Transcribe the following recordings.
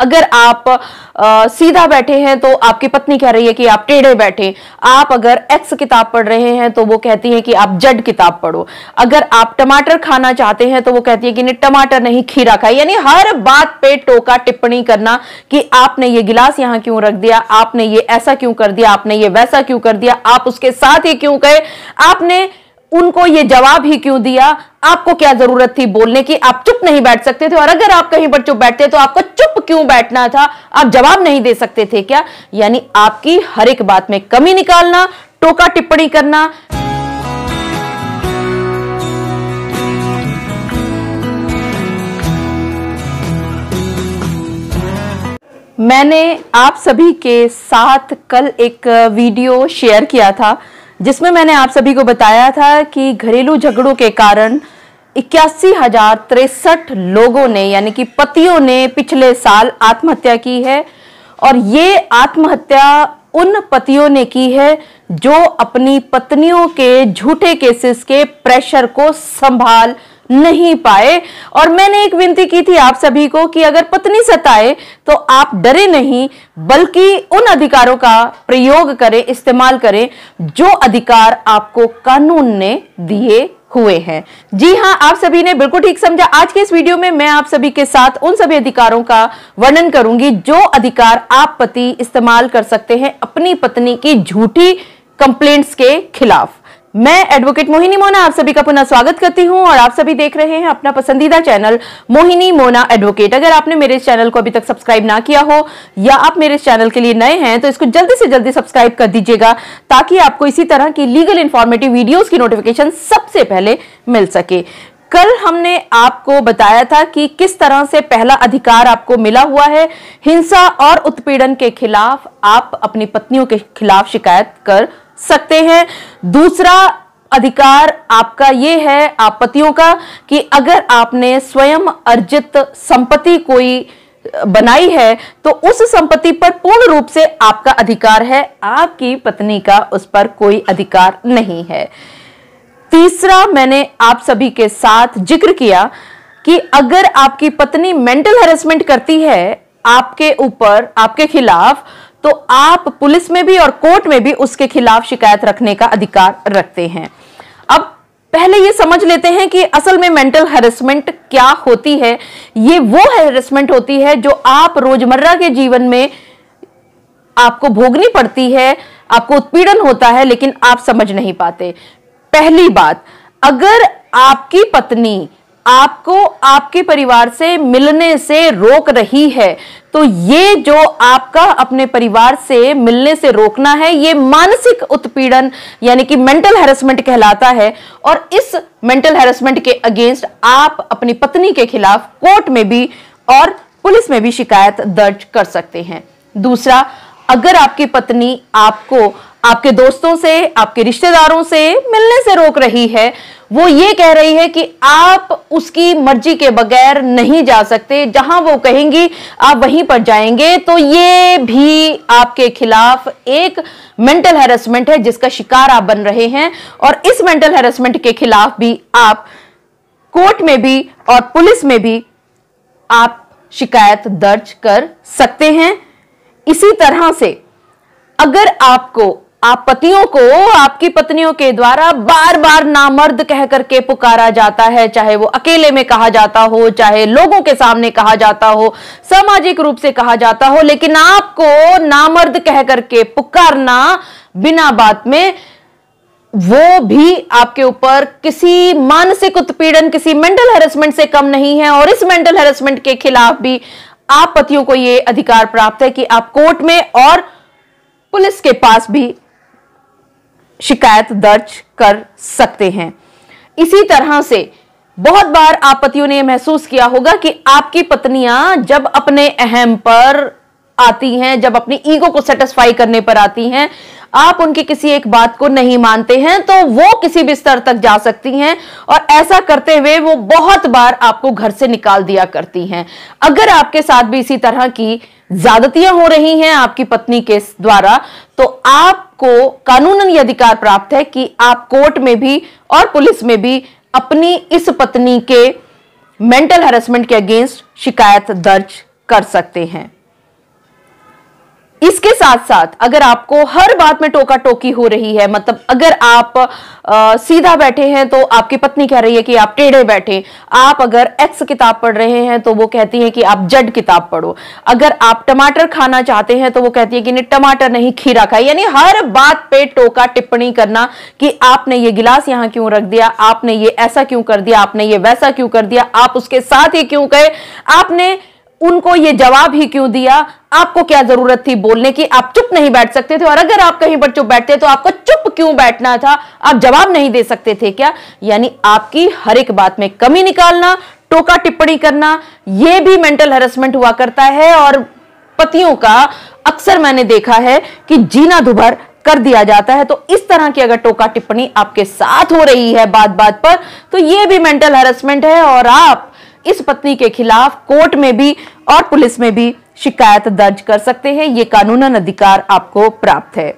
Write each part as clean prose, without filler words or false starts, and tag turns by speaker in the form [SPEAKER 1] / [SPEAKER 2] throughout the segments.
[SPEAKER 1] अगर आप सीधा बैठे हैं तो आपकी पत्नी कह रही है कि आप टेढ़े बैठे। आप अगर एक्स किताब पढ़ रहे हैं तो वो कहती है कि आप जेड किताब पढ़ो। अगर आप टमाटर खाना चाहते हैं तो वो कहती है कि नहीं टमाटर नहीं खीरा खाए। यानी हर बात पे टोका टिप्पणी करना कि आपने ये गिलास यहां क्यों रख दिया, आपने ये ऐसा क्यों कर दिया, आपने ये वैसा क्यों कर दिया, आप उसके साथ ही क्यों गए, आपने उनको ये जवाब ही क्यों दिया, आपको क्या जरूरत थी बोलने की, आप चुप नहीं बैठ सकते थे, और अगर आप कहीं पर चुप बैठते तो आपको चुप क्यों बैठना था, आप जवाब नहीं दे सकते थे क्या। यानी आपकी हर एक बात में कमी निकालना, टोका टिप्पणी करना। मैंने आप सभी के साथ कल एक वीडियो शेयर किया था जिसमें मैंने आप सभी को बताया था कि घरेलू झगड़ों के कारण 81,063 लोगों ने यानी कि पतियों ने पिछले साल आत्महत्या की है। और ये आत्महत्या उन पतियों ने की है जो अपनी पत्नियों के झूठे केसेस के प्रेशर को संभाल नहीं पाए। और मैंने एक विनती की थी आप सभी को कि अगर पत्नी सताए तो आप डरे नहीं, बल्कि उन अधिकारों का प्रयोग करें, इस्तेमाल करें जो अधिकार आपको कानून ने दिए हुए हैं। जी हां, आप सभी ने बिल्कुल ठीक समझा। आज के इस वीडियो में मैं आप सभी के साथ उन सभी अधिकारों का वर्णन करूंगी जो अधिकार आप पति इस्तेमाल कर सकते हैं अपनी पत्नी की झूठी कंप्लेंट्स के खिलाफ। मैं एडवोकेट मोहिनी मोना आप सभी का पुनः स्वागत करती हूं और आप सभी देख रहे हैं अपना पसंदीदा चैनल मोहिनी मोना एडवोकेट। अगर आपने मेरे इस चैनल को अभी तक सब्सक्राइब ना किया हो या आप मेरे इस चैनल के लिए नए हैं तो इसको जल्दी से जल्दी सब्सक्राइब कर दीजिएगा ताकि आपको इसी तरह की लीगल इंफॉर्मेटिव वीडियोस की नोटिफिकेशन सबसे पहले मिल सके। कल हमने आपको बताया था कि किस तरह से पहला अधिकार आपको मिला हुआ है, हिंसा और उत्पीड़न के खिलाफ आप अपनी पत्नियों के खिलाफ शिकायत कर सकते हैं। दूसरा अधिकार आपका यह है आप पतियों का कि अगर आपने स्वयं अर्जित संपत्ति कोई बनाई है तो उस संपत्ति पर पूर्ण रूप से आपका अधिकार है, आपकी पत्नी का उस पर कोई अधिकार नहीं है। तीसरा मैंने आप सभी के साथ जिक्र किया कि अगर आपकी पत्नी मेंटल हैरेसमेंट करती है आपके ऊपर, आपके खिलाफ, तो आप पुलिस में भी और कोर्ट में भी उसके खिलाफ शिकायत रखने का अधिकार रखते हैं। अब पहले ये समझ लेते हैं कि असल में मेंटल हैरेसमेंट क्या होती है। ये वो हैरेसमेंट होती है जो आप रोजमर्रा के जीवन में आपको भोगनी पड़ती है, आपको उत्पीड़न होता है लेकिन आप समझ नहीं पाते। पहली बात, अगर आपकी पत्नी आपको आपके परिवार से मिलने से रोक रही है तो ये जो आपका अपने परिवार से मिलने से रोकना है ये मानसिक उत्पीड़न यानी कि मेंटल हैरेसमेंट कहलाता है। और इस मेंटल हैरेसमेंट के अगेंस्ट आप अपनी पत्नी के खिलाफ कोर्ट में भी और पुलिस में भी शिकायत दर्ज कर सकते हैं। दूसरा, अगर आपकी पत्नी आपको आपके दोस्तों से, आपके रिश्तेदारों से मिलने से रोक रही है, वो ये कह रही है कि आप उसकी मर्जी के बगैर नहीं जा सकते, जहां वो कहेंगी आप वहीं पर जाएंगे, तो ये भी आपके खिलाफ एक मेंटल हैरेसमेंट है जिसका शिकार आप बन रहे हैं। और इस मेंटल हैरेसमेंट के खिलाफ भी आप कोर्ट में भी और पुलिस में भी आप शिकायत दर्ज कर सकते हैं। इसी तरह से अगर आप पतियों को आपकी पत्नियों के द्वारा बार बार नामर्द कह करके पुकारा जाता है, चाहे वो अकेले में कहा जाता हो, चाहे लोगों के सामने कहा जाता हो, सामाजिक रूप से कहा जाता हो, लेकिन आपको नामर्द कह करके पुकारना बिना बात में, वो भी आपके ऊपर किसी मानसिक उत्पीड़न, किसी मेंटल हैरेसमेंट से कम नहीं है। और इस मेंटल हैरेसमेंट के खिलाफ भी आप पतियों को यह अधिकार प्राप्त है कि आप कोर्ट में और पुलिस के पास भी शिकायत दर्ज कर सकते हैं। इसी तरह से बहुत बार आप पतियों ने यह महसूस किया होगा कि आपकी पत्नियां जब अपने अहम पर आती हैं, जब अपनी ईगो को सेटिस्फाई करने पर आती हैं, आप उनकी किसी एक बात को नहीं मानते हैं तो वो किसी भी स्तर तक जा सकती हैं और ऐसा करते हुए वो बहुत बार आपको घर से निकाल दिया करती हैं। अगर आपके साथ भी इसी तरह की ज्यादतियां हो रही हैं आपकी पत्नी के द्वारा, तो आपको कानूनन यह अधिकार प्राप्त है कि आप कोर्ट में भी और पुलिस में भी अपनी इस पत्नी के मेंटल हैरेसमेंट के अगेंस्ट शिकायत दर्ज कर सकते हैं। इसके साथ साथ अगर आपको हर बात में टोका टोकी हो रही है, मतलब अगर आप सीधा बैठे हैं तो आपकी पत्नी कह रही है कि आप टेढ़े बैठे, आप अगर एक्स किताब पढ़ रहे हैं तो वो कहती है कि आप जेड किताब पढ़ो, अगर आप टमाटर खाना चाहते हैं तो वो कहती है कि नहीं टमाटर नहीं खीरा खाए, यानी हर बात पे टोका टिप्पणी करना कि आपने ये गिलास यहां क्यों रख दिया, आपने ये ऐसा क्यों कर दिया, आपने ये वैसा क्यों कर दिया, आप उसके साथ ही क्यों गए, आपने उनको ये जवाब ही क्यों दिया, आपको क्या जरूरत थी बोलने की, आप चुप नहीं बैठ सकते थे, और अगर आप कहीं पर चुप बैठते तो आपको चुप क्यों बैठना था, आप जवाब नहीं दे सकते थे क्या। यानी आपकी हर एक बात में कमी निकालना, टोका टिप्पणी करना, यह भी मेंटल हैरेसमेंट हुआ करता है। और पतियों का अक्सर मैंने देखा है कि जीना दुभर कर दिया जाता है। तो इस तरह की अगर टोका टिप्पणी आपके साथ हो रही है बात बात पर, तो यह भी मेंटल हैरेसमेंट है और आप इस पत्नी के खिलाफ कोर्ट में भी और पुलिस में भी शिकायत दर्ज कर सकते हैं। यह कानूनन अधिकार आपको प्राप्त है।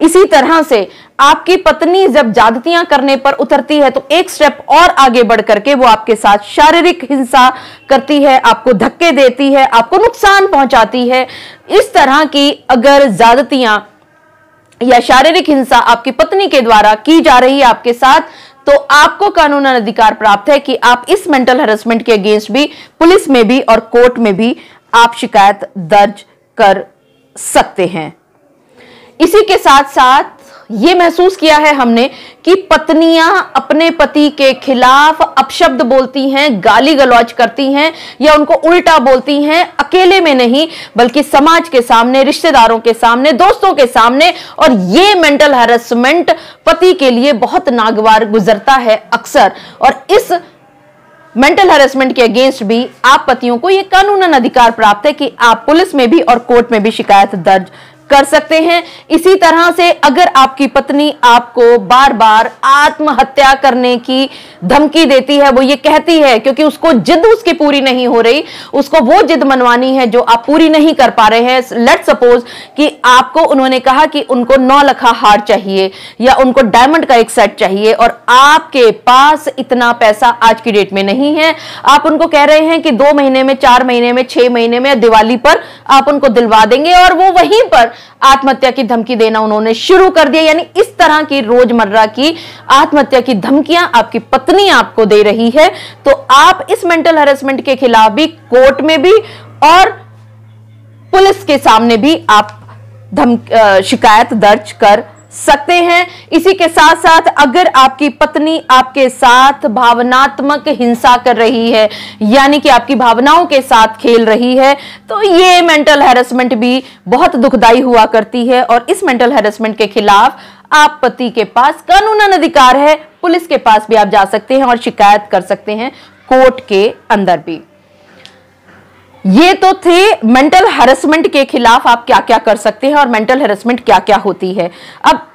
[SPEAKER 1] इसी तरह से आपकी पत्नी जब ज्यादतियां करने पर उतरती है तो एक स्टेप और आगे बढ़ करके वो आपके साथ शारीरिक हिंसा करती है, आपको धक्के देती है, आपको नुकसान पहुंचाती है। इस तरह की अगर ज्यादतियां या शारीरिक हिंसा आपकी पत्नी के द्वारा की जा रही है आपके साथ, तो आपको कानूनन अधिकार प्राप्त है कि आप इस मेंटल हैरेसमेंट के अगेंस्ट भी पुलिस में भी और कोर्ट में भी आप शिकायत दर्ज कर सकते हैं। इसी के साथ साथ ये महसूस किया है हमने कि पत्नियां अपने पति के खिलाफ अपशब्द बोलती हैं, गाली गलौज करती हैं या उनको उल्टा बोलती हैं, अकेले में नहीं बल्कि समाज के सामने, रिश्तेदारों के सामने, दोस्तों के सामने। और ये मेंटल हैरेसमेंट पति के लिए बहुत नागवार गुजरता है अक्सर। और इस मेंटल हैरेसमेंट के अगेंस्ट भी आप पतियों को यह कानूनन अधिकार प्राप्त है कि आप पुलिस में भी और कोर्ट में भी शिकायत दर्ज कर सकते हैं। इसी तरह से अगर आपकी पत्नी आपको बार बार आत्महत्या करने की धमकी देती है, वो ये कहती है क्योंकि उसको जिद उसकी पूरी नहीं हो रही, उसको वो जिद मनवानी है जो आप पूरी नहीं कर पा रहे हैं। लेट्स सपोज कि आपको उन्होंने कहा कि उनको 9 लखा हार चाहिए या उनको डायमंड का एक सेट चाहिए और आपके पास इतना पैसा आज की डेट में नहीं है। आप उनको कह रहे हैं कि 2 महीने में, 4 महीने में, 6 महीने में, दिवाली पर आप उनको दिलवा देंगे और वो वहीं पर आत्महत्या की धमकी देना उन्होंने शुरू कर दिया। यानी इस तरह की रोजमर्रा की आत्महत्या की धमकियां आपकी पत्नी आपको दे रही है। तो आप इस मेंटल हैरेसमेंट के खिलाफ भी कोर्ट में भी और पुलिस के सामने भी आप शिकायत दर्ज कर सकते हैं। इसी के साथ साथ अगर आपकी पत्नी आपके साथ भावनात्मक हिंसा कर रही है, यानी कि आपकी भावनाओं के साथ खेल रही है, तो ये मेंटल हैरेसमेंट भी बहुत दुखदाई हुआ करती है। और इस मेंटल हैरेसमेंट के खिलाफ आप पति के पास कानूनन अधिकार है, पुलिस के पास भी आप जा सकते हैं और शिकायत कर सकते हैं कोर्ट के अंदर भी। ये तो थे मेंटल हैरेसमेंट के खिलाफ आप क्या क्या कर सकते हैं और मेंटल हैरेसमेंट क्या क्या होती है। अब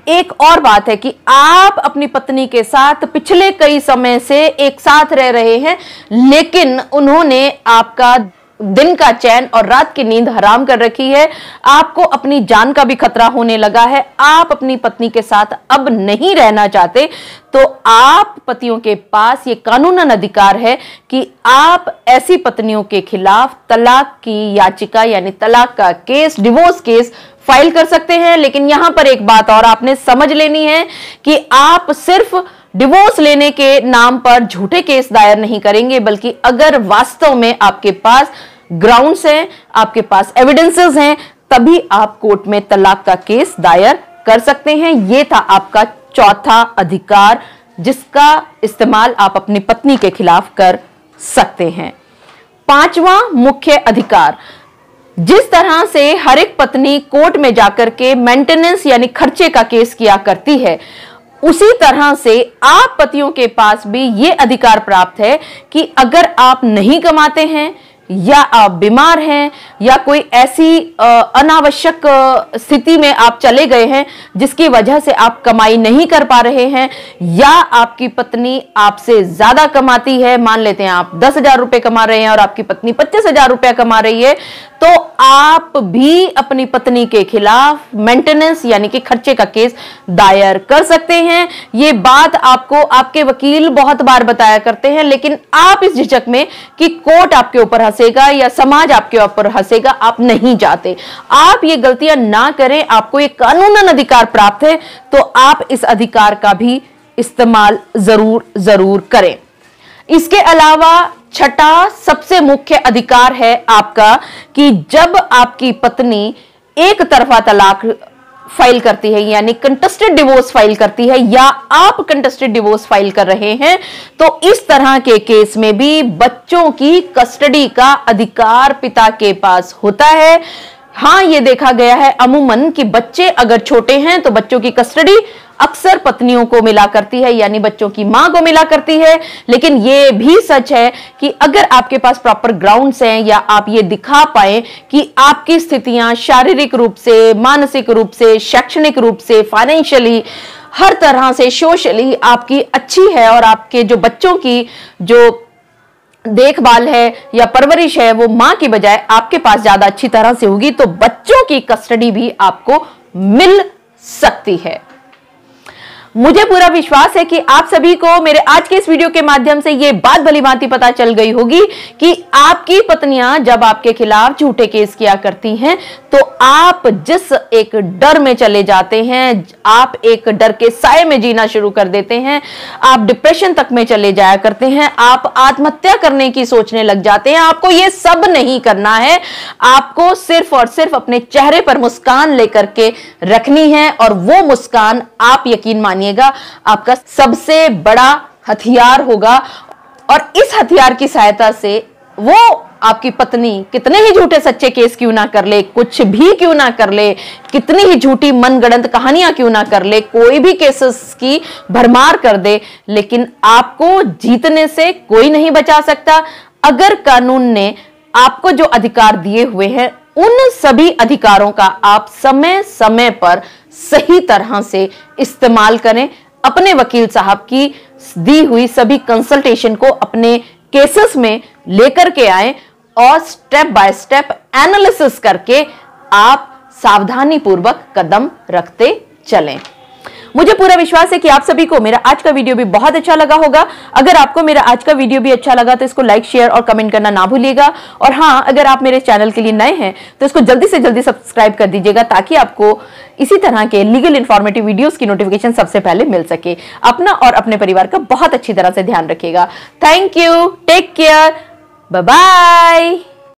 [SPEAKER 1] एक और बात है कि आप अपनी पत्नी के साथ पिछले कई समय से एक साथ रह रहे हैं, लेकिन उन्होंने आपका दिन का चैन और रात की नींद हराम कर रखी है, आपको अपनी जान का भी खतरा होने लगा है, आप अपनी पत्नी के साथ अब नहीं रहना चाहते, तो आप पतियों के पास ये कानूनन अधिकार है कि आप ऐसी पत्नियों के खिलाफ तलाक की याचिका यानी तलाक का केस, डिवोर्स केस फाइल कर सकते हैं। लेकिन यहां पर एक बात और आपने समझ लेनी है कि आप सिर्फ डिवोर्स लेने के नाम पर झूठे केस दायर नहीं करेंगे, बल्कि अगर वास्तव में आपके पास ग्राउंड्स हैं, आपके पास एविडेंसेस हैं, तभी आप कोर्ट में तलाक का केस दायर कर सकते हैं। यह था आपका चौथा अधिकार जिसका इस्तेमाल आप अपनी पत्नी के खिलाफ कर सकते हैं। 5वां मुख्य अधिकार, जिस तरह से हर एक पत्नी कोर्ट में जाकर के मेंटेनेंस यानी खर्चे का केस किया करती है, उसी तरह से आप पतियों के पास भी यह अधिकार प्राप्त है कि अगर आप नहीं कमाते हैं या आप बीमार हैं या कोई ऐसी अनावश्यक स्थिति में आप चले गए हैं जिसकी वजह से आप कमाई नहीं कर पा रहे हैं, या आपकी पत्नी आपसे ज्यादा कमाती है, मान लेते हैं आप 10,000 रुपए कमा रहे हैं और आपकी पत्नी 25,000 रुपया कमा रही है, तो आप भी अपनी पत्नी के खिलाफ मेंटेनेंस यानी कि खर्चे का केस दायर कर सकते हैं। ये बात आपको आपके वकील बहुत बार बताया करते हैं, लेकिन आप इस झिझक में कि कोर्ट आपके ऊपर हंसेगा या समाज आपके ऊपर हंसेगा, आप नहीं चाहते। आप ये गलतियां ना करें। आपको ये कानूनन अधिकार प्राप्त है, तो आप इस अधिकार का भी इस्तेमाल जरूर करें। इसके अलावा छठा सबसे मुख्य अधिकार है आपका कि जब आपकी पत्नी एक तरफा तलाक फाइल करती है यानी कंटेस्टेड डिवोर्स फाइल करती है, या आप कंटेस्टेड डिवोर्स फाइल कर रहे हैं, तो इस तरह के केस में भी बच्चों की कस्टडी का अधिकार पिता के पास होता है। हां, यह देखा गया है अमूमन कि बच्चे अगर छोटे हैं तो बच्चों की कस्टडी अक्सर पत्नियों को मिला करती है यानी बच्चों की मां को मिला करती है। लेकिन यह भी सच है कि अगर आपके पास प्रॉपर ग्राउंड्स हैं या आप ये दिखा पाए कि आपकी स्थितियां शारीरिक रूप से, मानसिक रूप से, शैक्षणिक रूप से, फाइनेंशियली, हर तरह से सोशली आपकी अच्छी है और आपके जो बच्चों की जो देखभाल है या परवरिश है वो मां की बजाय आपके पास ज्यादा अच्छी तरह से होगी, तो बच्चों की कस्टडी भी आपको मिल सकती है। मुझे पूरा विश्वास है कि आप सभी को मेरे आज के इस वीडियो के माध्यम से यह बात भली भांति पता चल गई होगी कि आपकी पत्नियां जब आपके खिलाफ झूठे केस किया करती हैं तो आप जिस एक डर में चले जाते हैं, आप एक डर के साए में जीना शुरू कर देते हैं, आप डिप्रेशन तक में चले जाया करते हैं, आप आत्महत्या करने की सोचने लग जाते हैं। आपको यह सब नहीं करना है। आपको सिर्फ और सिर्फ अपने चेहरे पर मुस्कान लेकर के रखनी है, और वो मुस्कान आप यकीन मानिएगा आपका सबसे बड़ा हथियार होगा। और इस हथियार की सहायता से वो आपकी पत्नी कितने ही झूठे सच्चे केस क्यों ना कर ले, कुछ भी क्यों ना कर ले, कितनी ही झूठी मनगढ़ंत कहानियां क्यों ना कर ले, कोई भी केसेस की भरमार कर दे, लेकिन आपको जीतने से कोई नहीं बचा सकता। अगर कानून ने आपको जो अधिकार दिए हुए हैं उन सभी अधिकारों का आप समय समय पर सही तरह से इस्तेमाल करें। अपने वकील साहब की दी हुई सभी कंसल्टेशन को अपने केसेस में लेकर के आएं और स्टेप बाय स्टेप एनालिसिस करके आप सावधानी पूर्वक कदम रखते चलें। मुझे पूरा विश्वास है कि आप सभी को मेरा आज का वीडियो भी बहुत अच्छा लगा होगा। अगर आपको मेरा आज का वीडियो भी अच्छा लगा तो इसको लाइक, शेयर और कमेंट करना ना भूलिएगा। और हां, अगर आप मेरे चैनल के लिए नए हैं तो इसको जल्दी से जल्दी सब्सक्राइब कर दीजिएगा ताकि आपको इसी तरह के लीगल इंफॉर्मेटिव वीडियोस की नोटिफिकेशन सबसे पहले मिल सके। अपना और अपने परिवार का बहुत अच्छी तरह से ध्यान रखिएगा। Thank you, take care, bye bye.